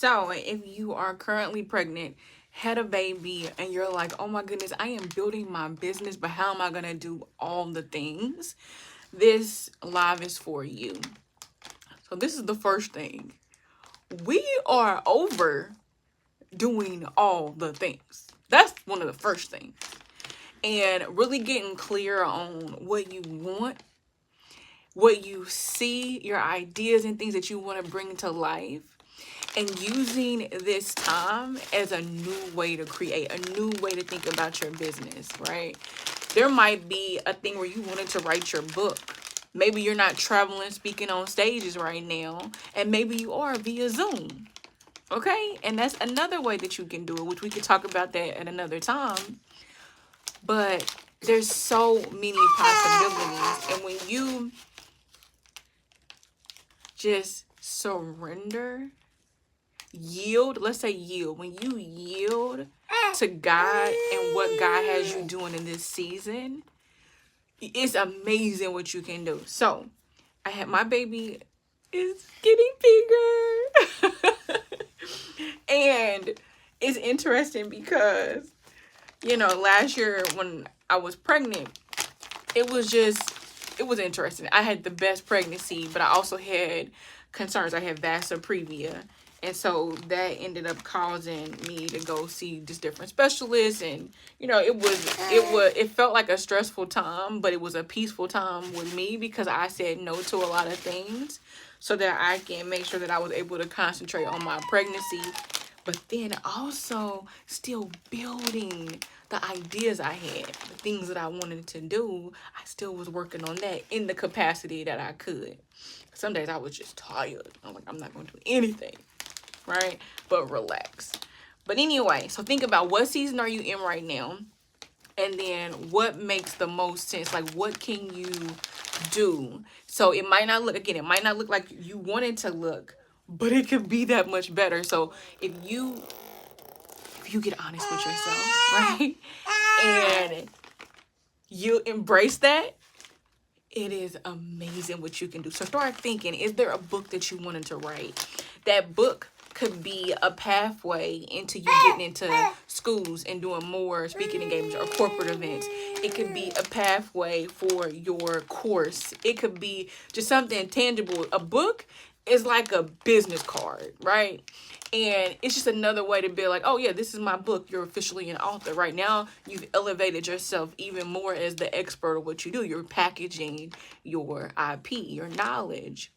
So if you are currently pregnant, had a baby, and you're like, oh my goodness, I am building my business, but how am I going to do all the things? This live is for you. So this is the first thing. We are over doing all the things. That's one of the first things. And really getting clear on what you want, what you see, your ideas and things that you want to bring to life, and using this time as a new way to create, a new way to think about your business, right? There might be a thing where you wanted to write your book. Maybe you're not traveling, speaking on stages right now, and maybe you are via Zoom. Okay? And that's another way that you can do it, which we could talk about that at another time. But there's so many possibilities. And when you just surrender, yield, let's say yield. When you yield to God and what God has you doing in this season, it's amazing what you can do. So, I had my baby is getting bigger. And it's interesting because, last year when I was pregnant, it was interesting. I had the best pregnancy, but I also had concerns. I had vasoprevia. And so that ended up causing me to go see just different specialists. And, it felt like a stressful time, but it was a peaceful time with me because I said no to a lot of things so that I can make sure that I was able to concentrate on my pregnancy, but then also still building the ideas I had, the things that I wanted to do. I still was working on that in the capacity that I could. Some days I was just tired. I'm like, I'm not going to do anything, right? But relax. But anyway, so think about what season are you in right now? And then what makes the most sense? Like, what can you do? So it might not look like you want it to look, but it could be that much better. So if you get honest with yourself, right? And you embrace that, it is amazing what you can do. So start thinking, is there a book that you wanted to write? That book could be a pathway into you getting into schools and doing more speaking engagements or corporate events. It could be a pathway for your course. It could be just something tangible. A book is like a business card, right? And it's just another way to be like, oh yeah, this is my book. You're officially an author. Right now, you've elevated yourself even more as the expert of what you do. You're packaging your IP, your knowledge,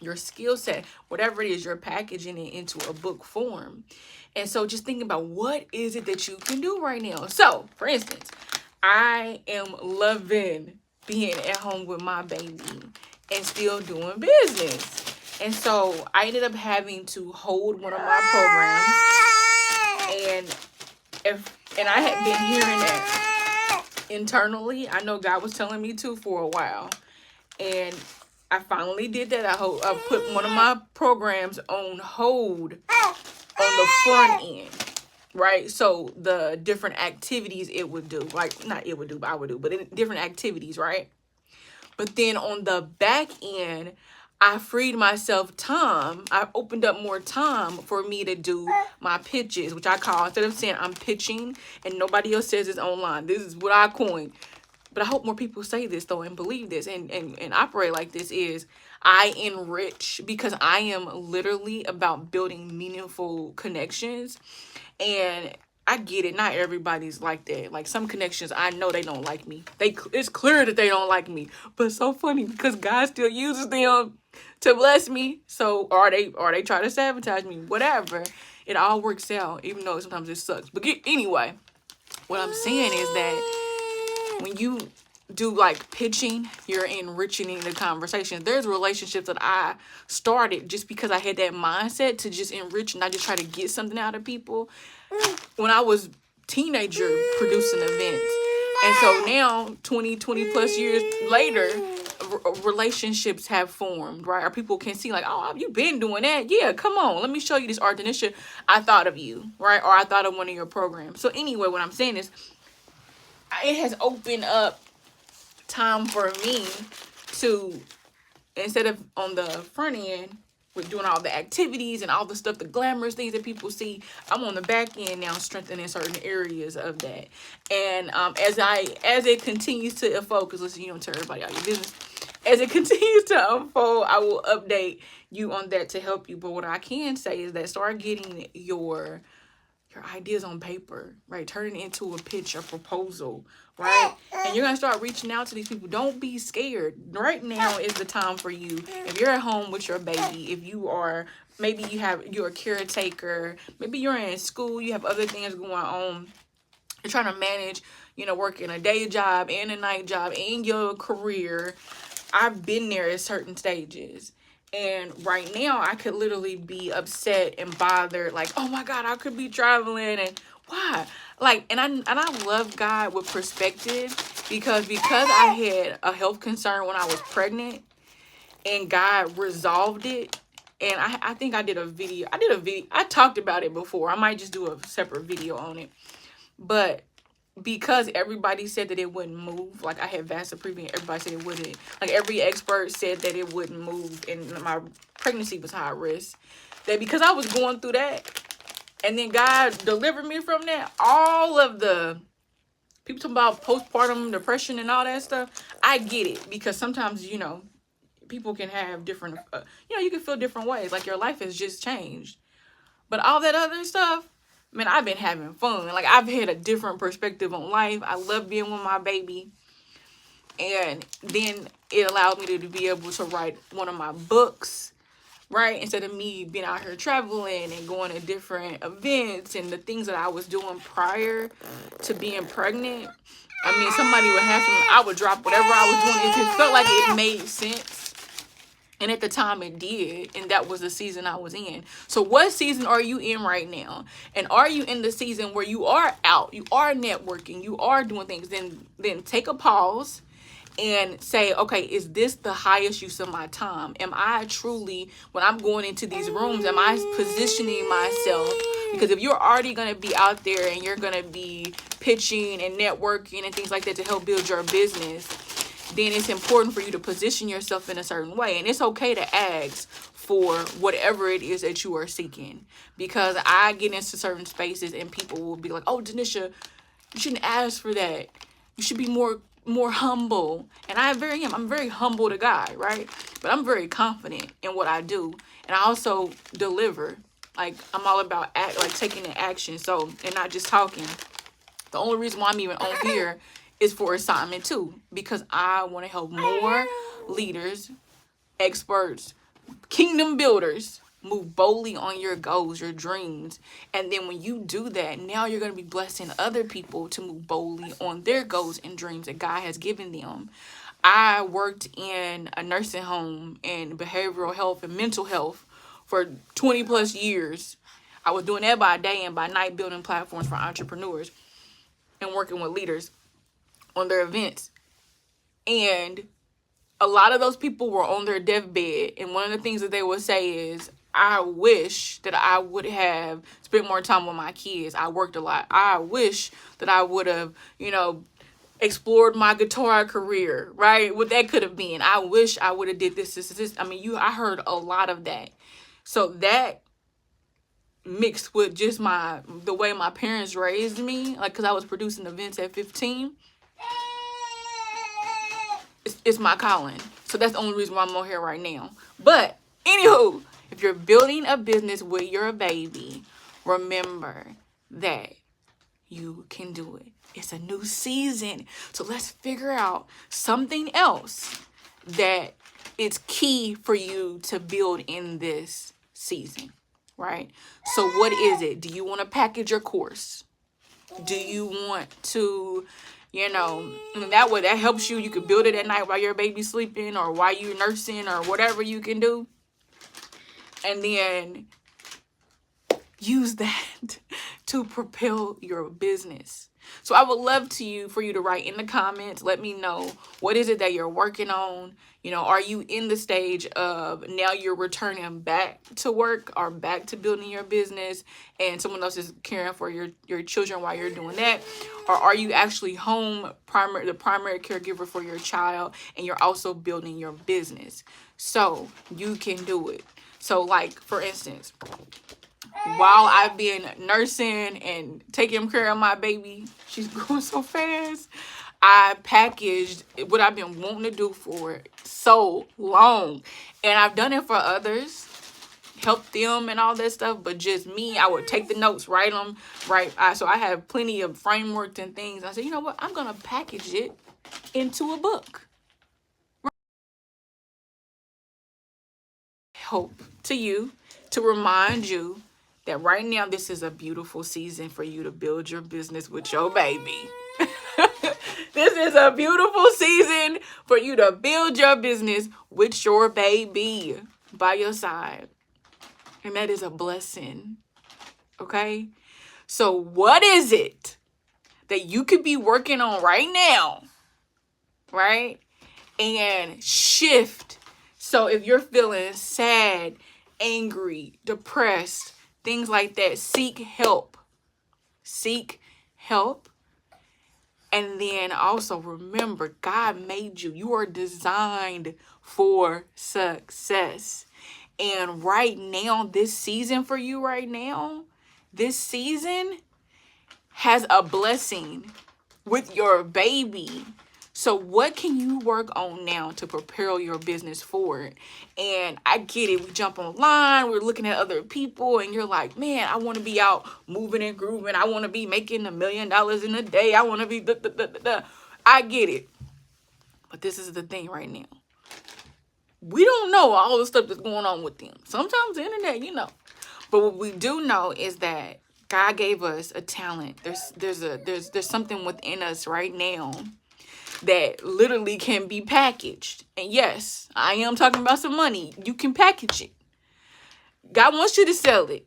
your skill set, whatever it is, you're packaging it into a book form. And so just thinking about what is it that you can do right now. So, for instance, I am loving being at home with my baby and still doing business. And so I ended up having to hold one of my programs. And I had been hearing that internally. I know God was telling me to for a while. And I finally did that. I put one of my programs on hold on the front end, right? So the different activities it would do, like not it would do, but I would do, but different activities, right? But then on the back end, I freed myself time. I opened up more time for me to do my pitches, which I call, instead of saying I'm pitching and nobody else says it's online, this is what I coined. But I hope more people say this though and believe this and operate like this is I enrich, because I am literally about building meaningful connections. And I get it. Not everybody's like that. Like some connections, I know they don't like me. It's clear that they don't like me. But it's so funny because God still uses them to bless me. So are they try to sabotage me? Whatever. It all works out, even though sometimes it sucks. But anyway, what I'm saying is that when you do like pitching, you're enriching the conversation. There's relationships that I started just because I had that mindset to just enrich and I just try to get something out of people. When I was teenager producing events. And so now 20 plus years later, relationships have formed, right? Or people can see like, oh, you've been doing that. Yeah, come on. Let me show you this art. Tanisha, I thought of you, right? Or I thought of one of your programs. So anyway, what I'm saying is it has opened up time for me to, instead of on the front end with doing all the activities and all the stuff, the glamorous things that people see. I'm on the back end now, strengthening certain areas of that. And as it continues to unfold, because listen, you don't tell everybody all your business. As it continues to unfold, I will update you on that to help you. But what I can say is that start getting your ideas on paper, right? Turn it into a pitch, a proposal, right? And you're going to start reaching out to these people. Don't be scared. Right now is the time for you. If you're at home with your baby, if you are, maybe you're a caretaker, maybe you're in school, you have other things going on. You're trying to manage, working a day job and a night job and your career. I've been there at certain stages. And right now, I could literally be upset and bothered, like, oh my God, I could be traveling, and why? Like, and I love God with perspective, because I had a health concern when I was pregnant, and God resolved it. And I think I did a video. I talked about it before. I might just do a separate video on it. But because everybody said that it wouldn't move, like I had vasopressin, everybody said it wouldn't. Like every expert said that it wouldn't move, and my pregnancy was high risk. That because I was going through that, and then God delivered me from that, all of the people talking about postpartum depression and all that stuff, I get it, because sometimes, people can have different, you can feel different ways, like your life has just changed. But all that other stuff, man, I've been having fun. Like, I've had a different perspective on life. I love being with my baby. And then it allowed me to be able to write one of my books, right? Instead of me being out here traveling and going to different events and the things that I was doing prior to being pregnant. I mean, somebody would have something, I would drop whatever I was doing if it felt like it made sense. And at the time it did, and that was the season I was in. So what season are you in right now? And are you in the season where you are out, you are networking, you are doing things? Then take a pause and say, okay, is this the highest use of my time? Am I truly, when I'm going into these rooms, am I positioning myself? Because if you're already going to be out there and you're going to be pitching and networking and things like that to help build your business, then it's important for you to position yourself in a certain way. And it's okay to ask for whatever it is that you are seeking. Because I get into certain spaces and people will be like, oh, Denisha, you shouldn't ask for that. You should be more humble. And I'm very humble to God, right? But I'm very confident in what I do. And I also deliver. Like, I'm all about taking the action. So, and not just talking. The only reason why I'm even on here is for assignment too, because I want to help more leaders, experts, kingdom builders move boldly on your goals, your dreams. And then when you do that, now you're going to be blessing other people to move boldly on their goals and dreams that God has given them. I worked in a nursing home and behavioral health and mental health for 20 plus years. I was doing that by day and by night, building platforms for entrepreneurs and working with leaders on their events. And a lot of those people were on their deathbed, and one of the things that they would say is, I wish that I would have spent more time with my kids. I worked a lot. I wish that I would have, explored my guitar career, right? What that could have been. I wish I would have did this. I mean, I heard a lot of that. So that mixed with just the way my parents raised me, like, because I was producing events at 15, it's my calling. So that's the only reason why I'm on here right now. But anywho, if you're building a business with your baby, remember that you can do it. It's a new season. So let's figure out something else that it's key for you to build in this season, right? So what is it? Do you want to package your course? Do you want to, that helps you. You can build it at night while your baby's sleeping or while you're nursing or whatever you can do. And then use that to propel your business. So I would love for you to write in the comments. Let me know, what is it that you're working on? Are you in the stage of now you're returning back to work or back to building your business and someone else is caring for your children while you're doing that? Or are you actually home, the primary caregiver for your child, and you're also building your business? So you can do it. So like, for instance, while I've been nursing and taking care of my baby, she's growing so fast, I packaged what I've been wanting to do for so long. And I've done it for others, help them and all that stuff, but just me, I would take the notes, write them, so I have plenty of frameworks and things. I said, you know what, I'm gonna package it into a book. Hope to you, to remind you that right now this is a beautiful season for you to build your business with your baby. This is a beautiful season for you to build your business with your baby by your side. And that is a blessing. Okay? So what is it that you could be working on right now? Right? And shift. So if you're feeling sad, angry, depressed, things like that, seek help. Seek help. And then also remember, God made you. You are designed for success. And right now, this season for you right now, this season has a blessing with your baby. So what can you work on now to propel your business forward? And I get it. We jump online. We're looking at other people. And you're like, man, I want to be out moving and grooving. I want to be making $1 million in a day. I want to be I get it. But this is the thing right now. We don't know all the stuff that's going on with them. Sometimes the internet, you know. But what we do know is that God gave us a talent. There's something within us right now that literally can be packaged. And yes, I am talking about some money. You can package it. God wants you to sell it.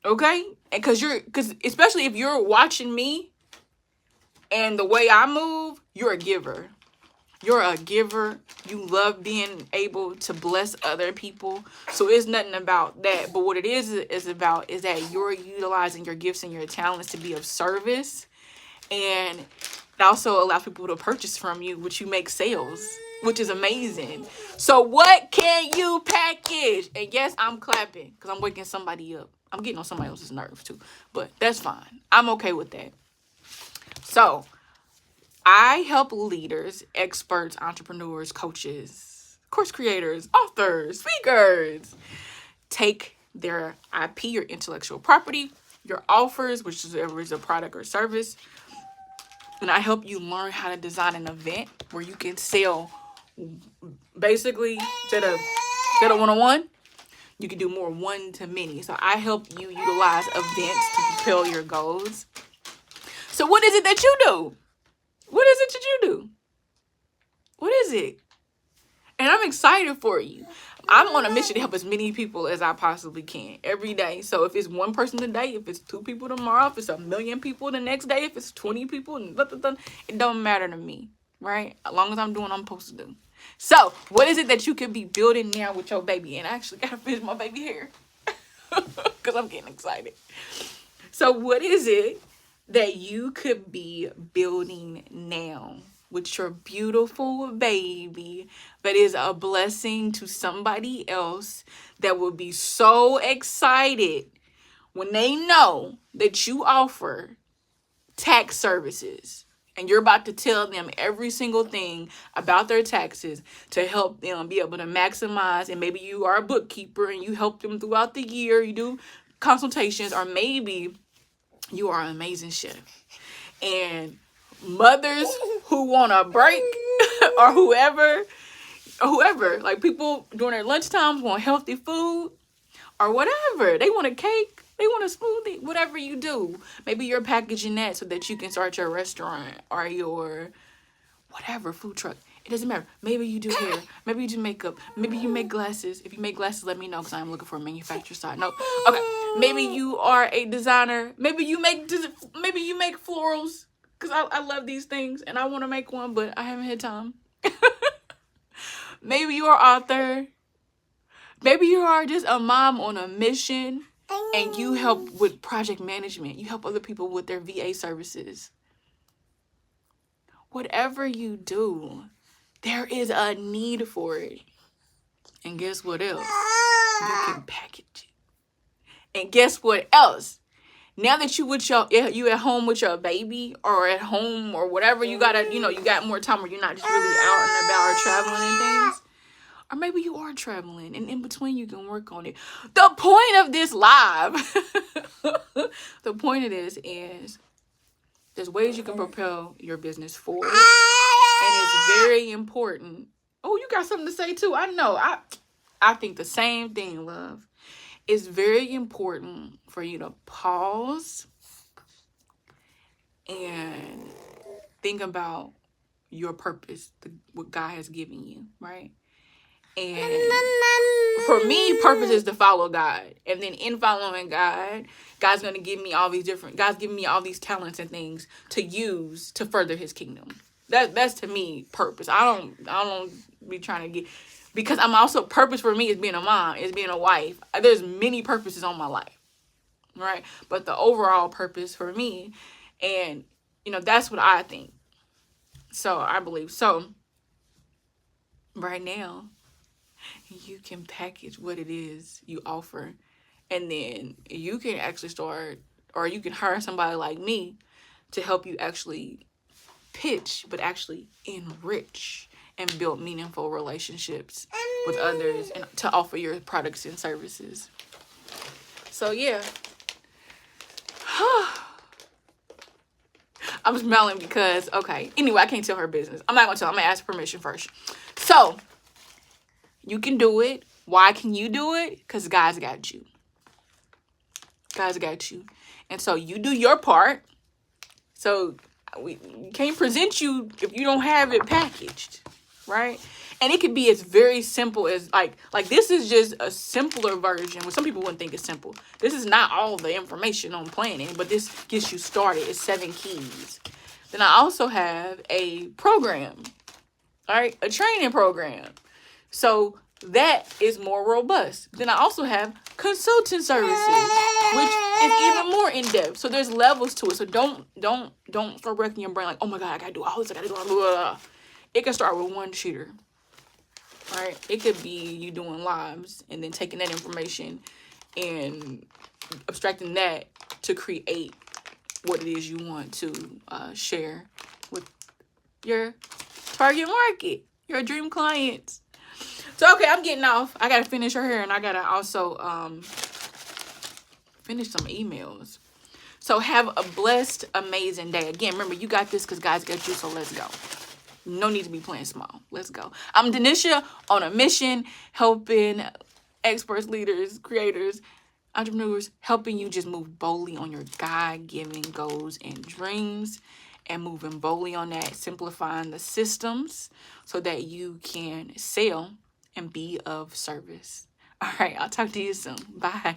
Okay? And because especially if you're watching me and the way I move, you're a giver. You're a giver. You love being able to bless other people. So it's nothing about that. But what it is about is that you're utilizing your gifts and your talents to be of service. And it also allows people to purchase from you, which you make sales, which is amazing. So what can you package? And yes, I'm clapping because I'm waking somebody up. I'm getting on somebody else's nerves too. But that's fine. I'm okay with that. So I help leaders, experts, entrepreneurs, coaches, course creators, authors, speakers take their IP, your intellectual property, your offers, which is whatever is a product or service, and I help you learn how to design an event where you can sell basically instead of one-on-one, you can do more one-to-many. So I help you utilize events to propel your goals. So what is it that you do? What is it that you do? What is it? And I'm excited for you. I'm on a mission to help as many people as I possibly can every day. So if it's one person today, if it's 2 people tomorrow, if it's 1 million people the next day, if it's 20 people, it don't matter to me, right? As long as I'm doing what I'm supposed to do. So what is it that you could be building now with your baby? And I actually got to finish my baby hair because I'm getting excited. So what is it that you could be building now with your beautiful baby that is a blessing to somebody else that will be so excited when they know that you offer tax services and you're about to tell them every single thing about their taxes to help them be able to maximize? And maybe you are a bookkeeper and you help them throughout the year, you do consultations, or maybe you are an amazing chef. And mothers who want a break or whoever, like people during their lunchtime want healthy food or whatever. They want a cake, they want a smoothie, whatever you do. Maybe you're packaging that so that you can start your restaurant or your whatever food truck. It doesn't matter. Maybe you do hair. Maybe you do makeup. Maybe you make glasses. If you make glasses, let me know because I'm looking for a manufacturer side. No. Okay. Maybe you are a designer. Maybe you make florals because I love these things and I want to make one, but I haven't had time. Maybe you are author. Maybe you are just a mom on a mission and you help with project management. You help other people with their VA services. Whatever you do, there is a need for it. And guess what else? you can package it. And guess what else? Now that you at home with your baby, or at home or whatever, you gotta, you got more time where you're not just really out and about or traveling and things. Or maybe you are traveling, and in between you can work on it. The point of this live, the point of this is there's ways you can propel your business forward. And it's very important. Oh, you got something to say too. I know. I think the same thing, love. It's very important for you to pause and think about your purpose, what God has given you, right? And for me, purpose is to follow God. And then in following God, God's going to give me God's giving me all these talents and things to use to further his kingdom. That's to me purpose. I don't be trying to get, because I'm also, purpose for me is being a mom, is being a wife. There's many purposes on my life, right? But the overall purpose for me, and that's what I think. So I believe. So right now, you can package what it is you offer, and then you can actually start, or you can hire somebody like me to help you actually pitch, but actually enrich and build meaningful relationships with others, and to offer your products and services. So yeah. I'm smiling because, okay, anyway, I can't tell her business. I'm not gonna tell. I'm gonna ask permission first. So you can do it. Why can you do it? Because God's got you. God's got you. And so you do your part. So we can't present you if you don't have it packaged, right? And it could be as very simple as like this is just a simpler version. Well, some people wouldn't think it's simple. This is not all the information on planning, but this gets you started. It's 7 keys. Then I also have a program, all right? A training program. So that is more robust. Then I also have consulting services, which is even more in depth. So there's levels to it. So don't start wrecking your brain like, oh my God, I gotta do all this, I gotta do all blah. It can start with one shooter. Right? It could be you doing lives and then taking that information and abstracting that to create what it is you want to share with your target market, your dream clients. So, okay, I'm getting off. I got to finish her hair, and I got to also finish some emails. So have a blessed, amazing day. Again, remember, you got this because God's got you, so let's go. No need to be playing small. Let's go. I'm Denisha on a mission, helping experts, leaders, creators, entrepreneurs, helping you just move boldly on your God-given goals and dreams, and moving boldly on that, simplifying the systems so that you can sell and be of service. All right, I'll talk to you soon. Bye.